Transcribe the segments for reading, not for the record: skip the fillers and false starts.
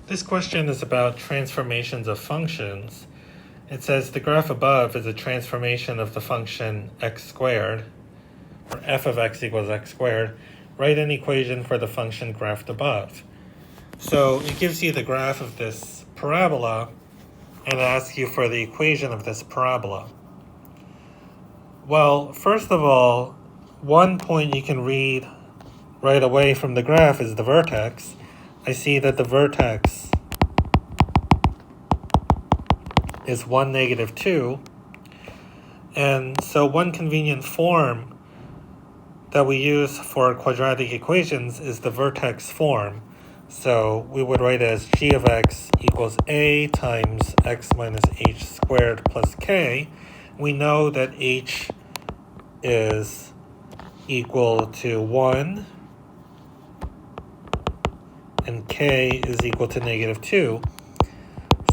This question is about transformations of functions. It says the graph above is a transformation of the function x squared, or f of x equals x squared. Write an equation for the function graphed above. So it gives you the graph of this parabola and asks you for the equation of this parabola. Well, first of all, one point you can read right away from the graph is the vertex. I see that the vertex is 1, negative 2. And so one convenient form that we use for quadratic equations is the vertex form. So we would write it as g of x equals a times x minus h squared plus k. We know that h is equal to 1 and k is equal to negative 2.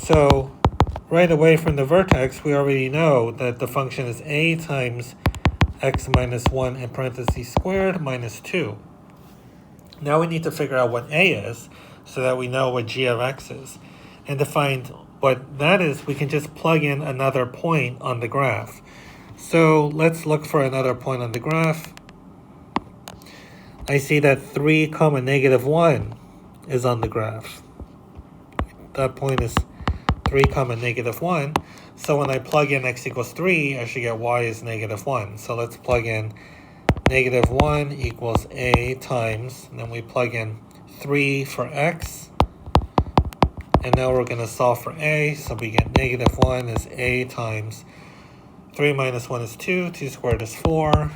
So right away from the vertex, we already know that the function is a times x minus 1 in parentheses squared minus 2. Now we need to figure out what a is so that we know what g of x is. And to find what that is, we can just plug in another point on the graph. So let's look for another point on the graph. I see that 3, negative 1 is on the graph. That point is 3, negative 1. So when I plug in x equals 3, I should get y is negative 1. So let's plug in negative 1 equals a times, and then we plug in 3 for x. And now we're going to solve for a. So we get negative 1 is a times 3 minus 1 is 2. 2 squared is 4.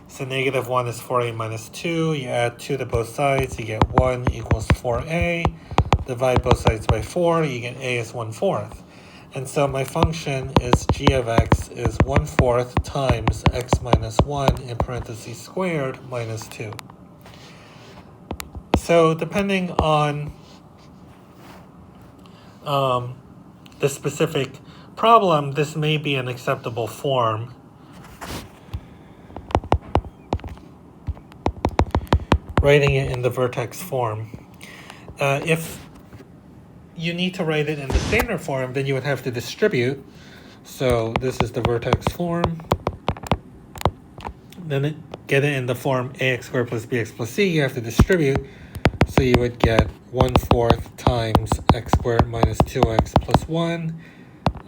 So negative 1 is 4a minus 2. You add 2 to both sides. You get 1 equals 4a. Divide both sides by 4. You get a is 1/4. And so my function is g of x is 1/4 times x minus 1 in parentheses squared minus 2. So depending on the specific problem, this may be an acceptable form. Writing it in the vertex form. If you need to write it in the standard form, then you would have to distribute. So this is the vertex form. Then get it in the form ax squared plus bx plus c. You have to distribute. So you would get 1/4 times x squared minus 2x plus 1,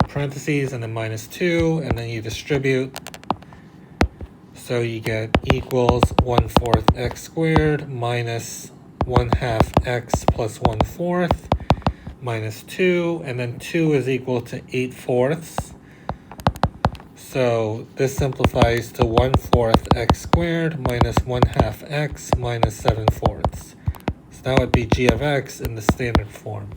parentheses, and then minus 2, and then you distribute. So you get equals 1/4 x squared minus 1/2 x plus 1/4 minus 2, and then 2 is equal to 8/4. So this simplifies to 1/4 x squared minus 1/2 x minus 7/4. So that would be g of x in the standard form.